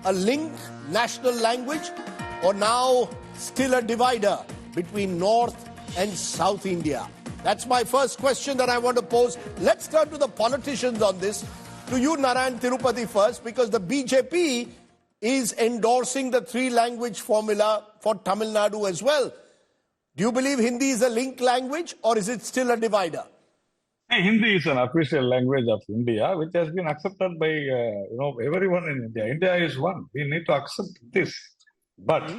a link national language or now still a divider between North and South India? That's my first question that I want to pose. Let's turn to the politicians on this. To you, Narayan Tirupati, first, because the BJP is endorsing the three-language formula for Tamil Nadu as well. Do you believe Hindi is a link language or is it still a divider? Hindi is an official language of India, which has been accepted by everyone in India. India is one. We need to accept this. But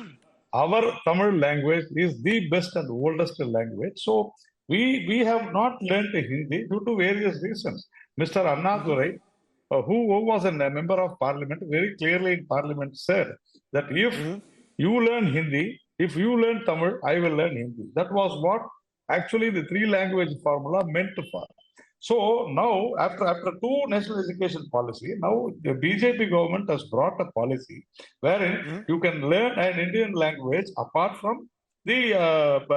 our Tamil language is the best and oldest language. So we have not learned Hindi due to various reasons. Mr. Annadurai, who was a member of parliament, very clearly in parliament said that if you learn Hindi, if you learn Tamil, I will learn Hindi. That was what actually the three-language formula meant for. So now, after two national education policy, now the BJP government has brought a policy wherein you can learn an Indian language apart from the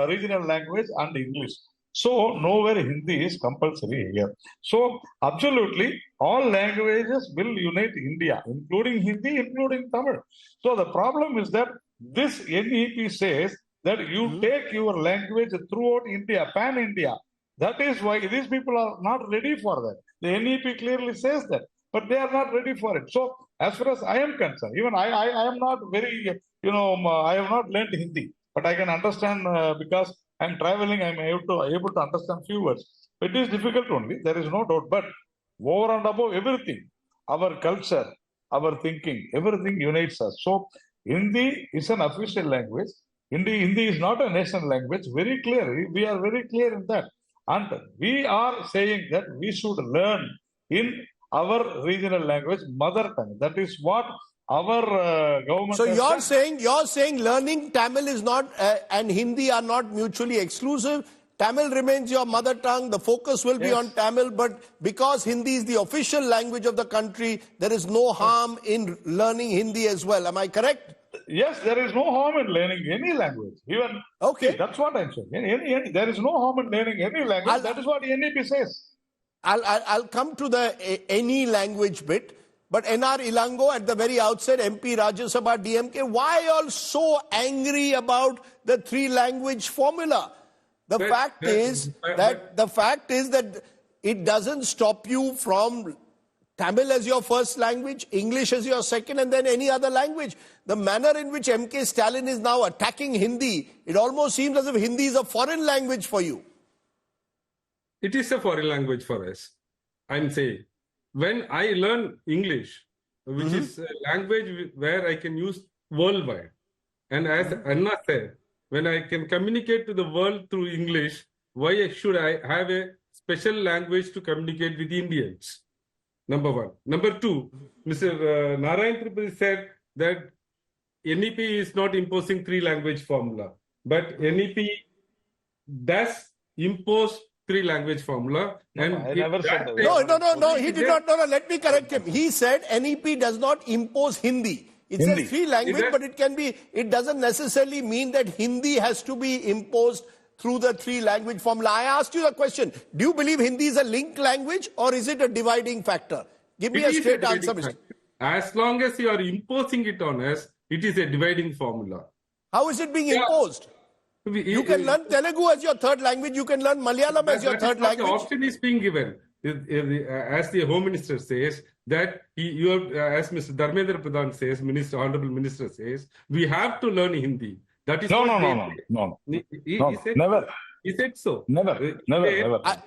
regional language and English. So nowhere Hindi is compulsory here. So absolutely all languages will unite India, including Hindi, including Tamil. So the problem is that this NEP says that you take your language throughout India, pan-India. That is why these people are not ready for that. The NEP clearly says that, but they are not ready for it. So as far as I am concerned, even I am not very, I have not learned Hindi, but I can understand because I'm traveling, I'm able to understand few words. It is difficult only, there is no doubt, but over and above everything, our culture, our thinking, everything unites us. So Hindi is an official language. Hindi is not a national language. Very clear. We are very clear in that. And we are saying that we should learn in our regional language, mother tongue. That is what our government. So you're saying learning Tamil is not and Hindi are not mutually exclusive. Tamil remains your mother tongue. The focus will be on Tamil, but because Hindi is the official language of the country, there is no harm in learning Hindi as well. Am I correct? Yes, there is no harm in learning any language. Even that's what I'm saying. There is no harm in learning any language. That is what NEP says. I'll come to the any language bit. But NR Ilango at the very outset, MP Rajya Sabha DMK, why are you so angry about the three-language formula? The fact is that it doesn't stop you from Tamil as your first language, English as your second, and then any other language. The manner in which MK Stalin is now attacking Hindi, it almost seems as if Hindi is a foreign language for you. It is a foreign language for us, I'm saying. When I learn English, which is a language where I can use worldwide, and as Anna said, when I can communicate to the world through English, why should I have a special language to communicate with Indians? Number one. Number two, Mr. Narayan Tirupati said that NEP is not imposing three-language formula, but NEP does impose three-language formula. And I never said that. No, he did not. No, let me correct him. He said NEP does not impose Hindi. It says three-language, but it doesn't necessarily mean that Hindi has to be imposed through the three-language formula. I asked you the question, do you believe Hindi is a link language or is it a dividing factor? Give me a straight answer, Mr. As long as you are imposing it on us, it is a dividing formula. How is it being imposed? You can learn Telugu as your third language, you can learn Malayalam as your third language. The option is being given. As the Home Minister says, that you have, as Mr. Dharmendra Pradhan says, Honorable Minister says, we have to learn Hindi. That is No. He said, Never. He said so. Never.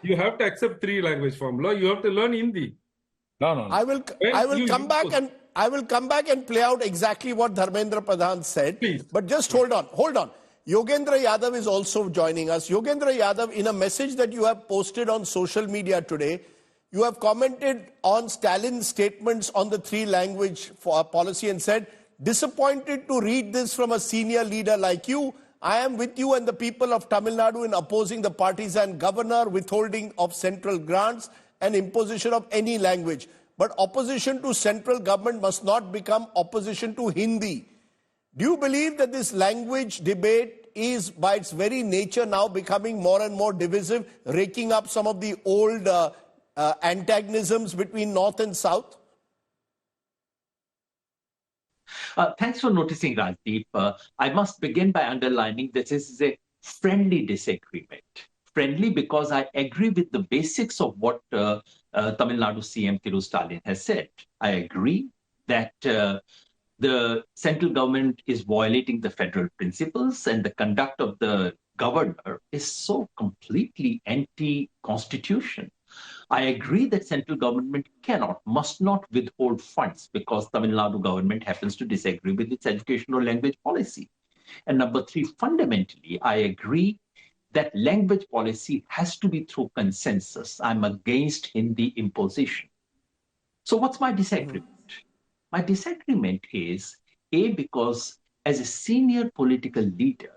You have to accept three-language formula. You have to learn Hindi. No. I will come back and play out exactly what Dharmendra Pradhan said. Please. But just hold on. Yogendra Yadav is also joining us. Yogendra Yadav, in a message that you have posted on social media today, you have commented on Stalin's statements on the three-language policy and said, disappointed to read this from a senior leader like you. I am with you and the people of Tamil Nadu in opposing the partisan governor, withholding of central grants and imposition of any language. But opposition to central government must not become opposition to Hindi. Do you believe that this language debate is by its very nature now becoming more and more divisive, raking up some of the old antagonisms between North and South? Thanks for noticing, Rajdeep. I must begin by underlining that this is a friendly disagreement. Friendly because I agree with the basics of what Tamil Nadu CM Stalin has said. I agree that the central government is violating the federal principles and the conduct of the governor is so completely anti-constitution. I agree that central government must not withhold funds because Tamil Nadu government happens to disagree with its educational language policy. And number three, fundamentally, I agree that language policy has to be through consensus. I'm against Hindi imposition. So what's my disagreement? My disagreement is, A, because as a senior political leader,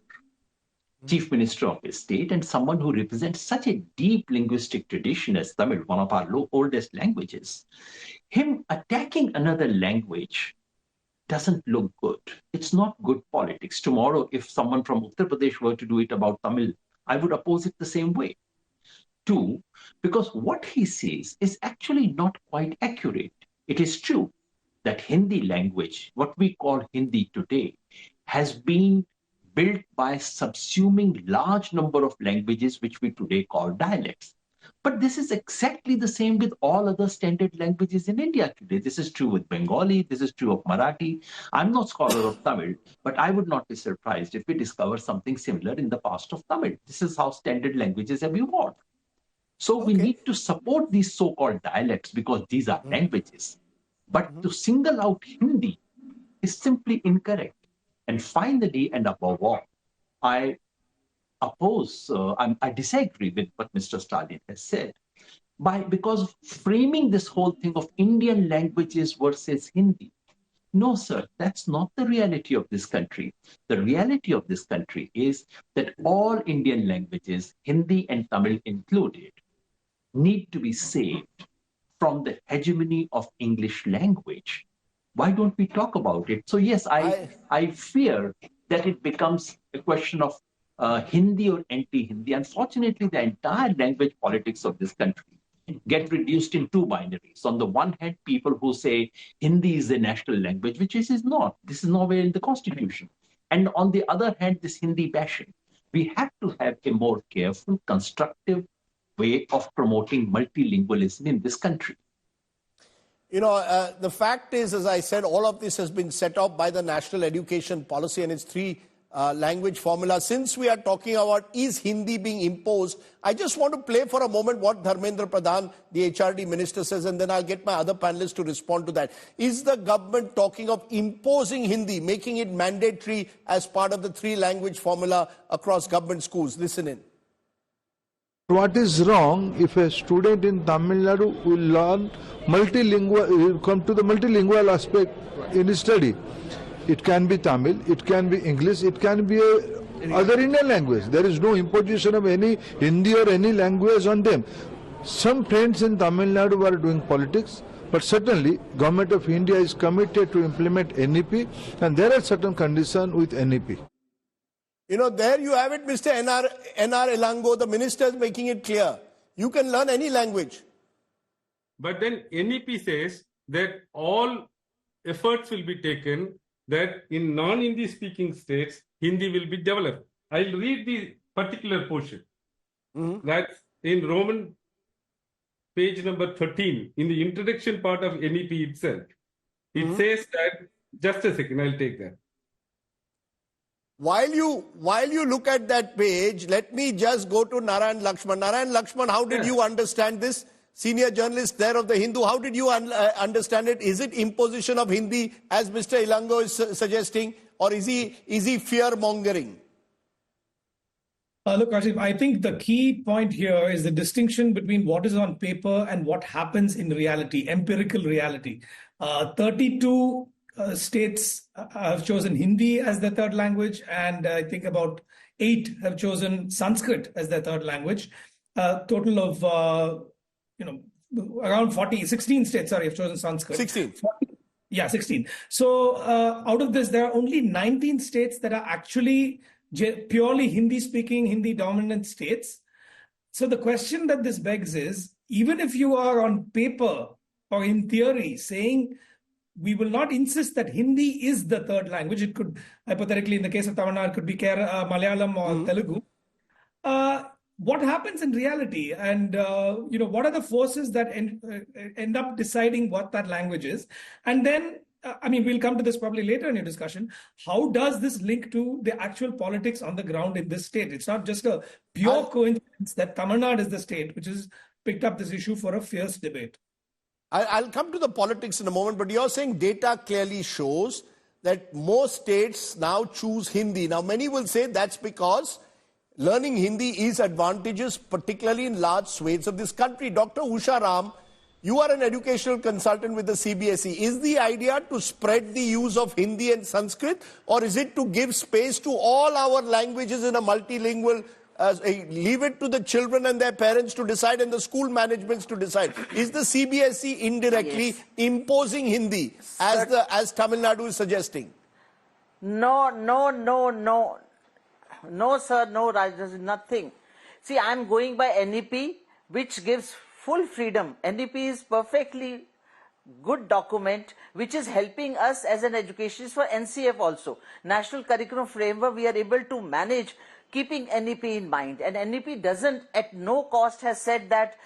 Chief Minister of a state, and someone who represents such a deep linguistic tradition as Tamil, one of our oldest languages, him attacking another language doesn't look good. It's not good politics. Tomorrow, if someone from Uttar Pradesh were to do it about Tamil, I would oppose it the same way. Two, because what he says is actually not quite accurate. It is true that Hindi language, what we call Hindi today, has been built by subsuming large number of languages which we today call dialects. But this is exactly the same with all other standard languages in India today. This is true with Bengali, this is true of Marathi. I'm no scholar of Tamil, but I would not be surprised if we discover something similar in the past of Tamil. This is how standard languages have evolved. So we need to support these so-called dialects because these are languages. But to single out Hindi is simply incorrect. And finally, and above all, I disagree with what Mr. Stalin has said because of framing this whole thing of Indian languages versus Hindi. No, sir, that's not the reality of this country. The reality of this country is that all Indian languages, Hindi and Tamil included, need to be saved from the hegemony of English language. Why don't we talk about it? So yes, I fear that it becomes a question of Hindi or anti-Hindi. Unfortunately, the entire language politics of this country get reduced in two binaries. On the one hand, people who say Hindi is the national language, which it is not. This is nowhere in the Constitution. And on the other hand, this Hindi bashing. We have to have a more careful, constructive way of promoting multilingualism in this country. You know, the fact is, as I said, all of this has been set up by the National Education Policy and its three language formula. Since we are talking about is Hindi being imposed, I just want to play for a moment what Dharmendra Pradhan, the HRD minister, says, and then I'll get my other panelists to respond to that. Is the government talking of imposing Hindi, making it mandatory as part of the three language formula across government schools? Listen in. What is wrong if a student in Tamil Nadu will learn multilingual, come to the multilingual aspect in his study? It can be Tamil, it can be English, it can be other Indian language. There is no imposition of any Hindi or any language on them. Some friends in Tamil Nadu are doing politics, but certainly Government of India is committed to implement NEP, and there are certain conditions with NEP. You know, there you have it, Mr. N.R. Elango, the minister is making it clear. You can learn any language. But then NEP says that all efforts will be taken that in non-Hindi speaking states, Hindi will be developed. I'll read the particular portion. That's in Roman page number 13, in the introduction part of NEP itself. It says that, just a second, I'll take that. While you look at that page, let me just go to Narayan Lakshman. Narayan Lakshman, how did you understand this? Senior journalist there of the Hindu, how did you understand it? Is it imposition of Hindi, as Mr. Elango is suggesting, or is he fear-mongering? Look, Ashif, I think the key point here is the distinction between what is on paper and what happens in reality, empirical reality. 32 states have chosen Hindi as their third language, and I think about 8 have chosen Sanskrit as their third language. Total of, around 16 states, have chosen Sanskrit. 16. 16. So out of this, there are only 19 states that are actually purely Hindi-speaking, Hindi-dominant states. So the question that this begs is, even if you are on paper or in theory saying we will not insist that Hindi is the third language. It could, hypothetically, in the case of Tamil Nadu, could be Malayalam or Telugu. What happens in reality, and what are the forces that end up deciding what that language is? And then, we'll come to this probably later in your discussion. How does this link to the actual politics on the ground in this state? It's not just a pure coincidence that Tamil Nadu is the state which has picked up this issue for a fierce debate. I'll come to the politics in a moment, but you're saying data clearly shows that most states now choose Hindi. Now, many will say that's because learning Hindi is advantageous, particularly in large swathes of this country. Dr. Usha Ram, you are an educational consultant with the CBSE. Is the idea to spread the use of Hindi and Sanskrit, or is it to give space to all our languages in a multilingual, leave it to the children and their parents to decide and the school managements to decide? Is the CBSE indirectly imposing Hindi as Tamil Nadu is suggesting? No, sir, no, Raj, there's nothing. See, I'm going by NEP, which gives full freedom. NEP is perfectly good document, which is helping us as an educationist for NCF also. National Curriculum Framework, we are able to manage keeping NEP in mind. And NEP doesn't, at no cost, has said that,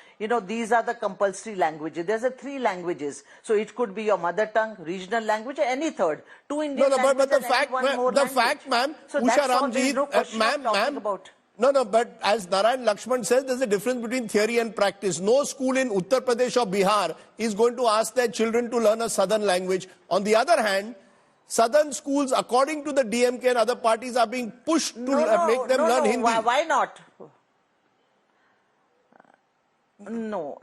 these are the compulsory languages. There's 3 languages. So it could be your mother tongue, regional language, or any third. 2 Indian languages but the fact, ma'am, so Usha Ramji, ma'am, No, but as Narayan Lakshman says, there's a difference between theory and practice. No school in Uttar Pradesh or Bihar is going to ask their children to learn a southern language. On the other hand, southern schools, according to the DMK and other parties, are being pushed to make them learn Hindi. Why not? No.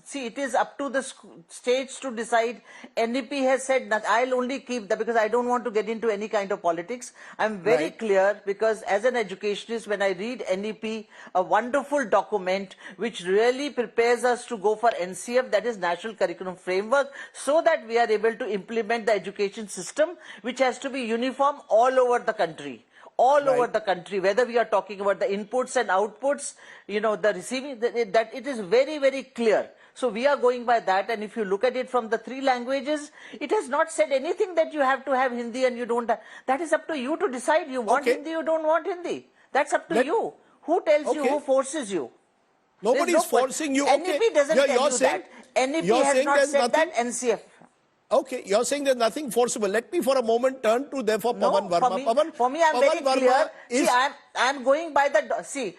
See, it is up to the states to decide. NEP has said that I'll only keep that because I don't want to get into any kind of politics. I'm very clear because as an educationist, when I read NEP, a wonderful document which really prepares us to go for NCF, that is National Curriculum Framework, so that we are able to implement the education system, which has to be uniform all over the country. Over the country, whether we are talking about the inputs and outputs, the receiving, that it is very, very clear. So we are going by that, and if you look at it from the 3 languages, it has not said anything that you have to have Hindi and you don't have. That is up to you to decide. You want Hindi, you don't want Hindi. That's up to you. Who tells you, who forces you? Nobody's forcing you. NEP doesn't tell you that. NEP has not said that, NCF. Okay, you're saying there's nothing forcible. Let me for a moment turn to therefore Pawan Verma. For me, I'm very clear. See, I'm going by the Rajdeep,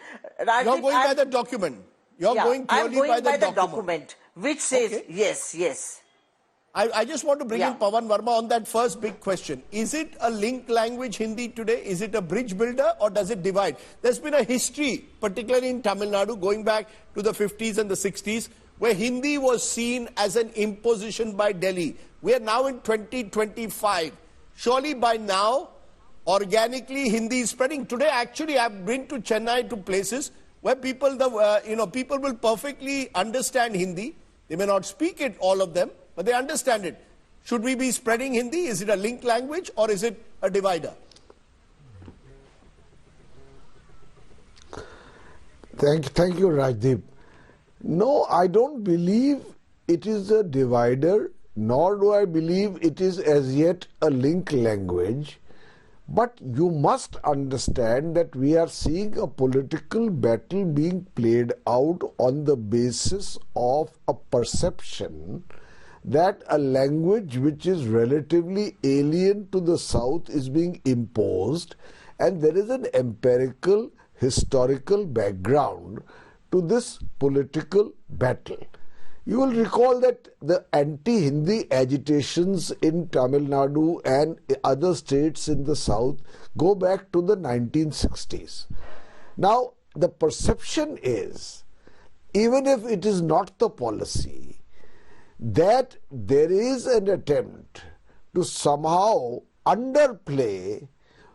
you're going by the document. You're going purely by the document, which says yes. I just want to bring in Pawan Verma on that first big question. Is it a link language Hindi today? Is it a bridge builder or does it divide? There's been a history, particularly in Tamil Nadu, going back to the 50s and the 60s, where Hindi was seen as an imposition by Delhi. We are now in 2025. Surely by now, organically, Hindi is spreading. Today, actually, I've been to Chennai, to places where people will perfectly understand Hindi. They may not speak it, all of them, but they understand it. Should we be spreading Hindi? Is it a link language or is it a divider? Thank you, Rajdeep. No, I don't believe it is a divider, nor do I believe it is as yet a link language. But you must understand that we are seeing a political battle being played out on the basis of a perception that a language which is relatively alien to the South is being imposed, and there is an empirical, historical background to this political battle. You will recall that the anti-Hindi agitations in Tamil Nadu and other states in the South go back to the 1960s. Now, the perception is, even if it is not the policy, that there is an attempt to somehow underplay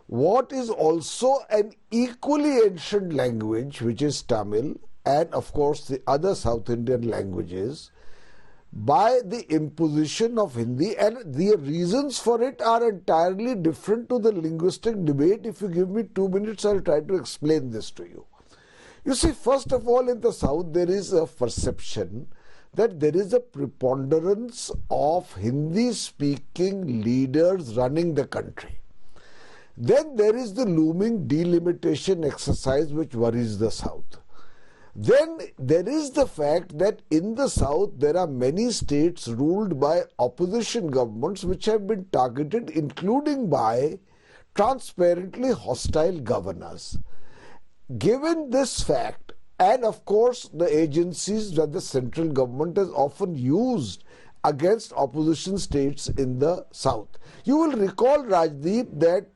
what is also an equally ancient language, which is Tamil, and of course the other South Indian languages, by the imposition of Hindi, and the reasons for it are entirely different to the linguistic debate. If you give me 2 minutes, I'll try to explain this to you. You see, first of all, in the South there is a perception that there is a preponderance of Hindi-speaking leaders running the country. Then there is the looming delimitation exercise which worries the South. Then there is the fact that in the South there are many states ruled by opposition governments which have been targeted, including by transparently hostile governors. Given this fact, and of course the agencies that the central government has often used against opposition states in the South. You will recall, Rajdeep, that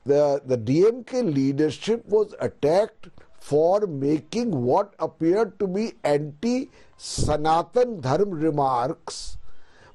the DMK leadership was attacked for making what appeared to be anti-Sanatan Dharma remarks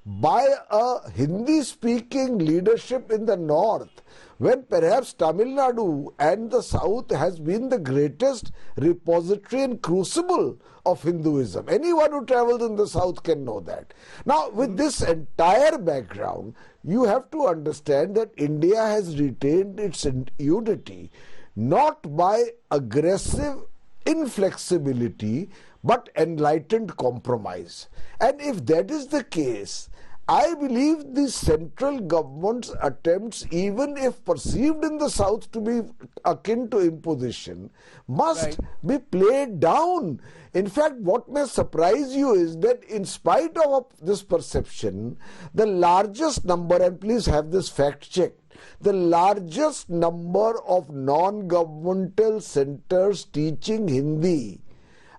by a Hindi-speaking leadership in the north, when perhaps Tamil Nadu and the south has been the greatest repository and crucible of Hinduism. Anyone who travels in the south can know that. Now, with this entire background, you have to understand that India has retained its unity not by aggressive inflexibility but enlightened compromise. And if that is the case, I believe the central government's attempts, even if perceived in the South to be akin to imposition, must be played down. In fact, what may surprise you is that in spite of this perception, the largest number, and please have this fact checked, the largest number of non-governmental centers teaching Hindi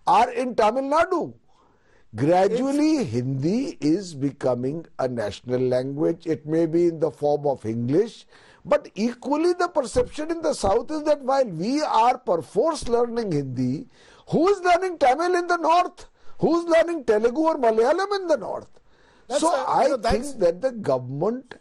are in Tamil Nadu. Gradually, Hindi is becoming a national language. It may be in the form of English, but equally the perception in the South is that while we are perforce learning Hindi, who is learning Tamil in the North? Who is learning Telugu or Malayalam in the North? I think that the government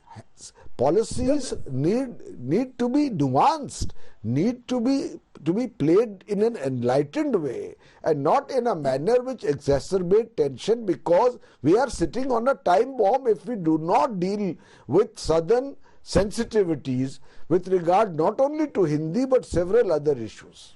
policies need to be nuanced, need to be played in an enlightened way and not in a manner which exacerbates tension, because we are sitting on a time bomb if we do not deal with southern sensitivities with regard not only to Hindi but several other issues.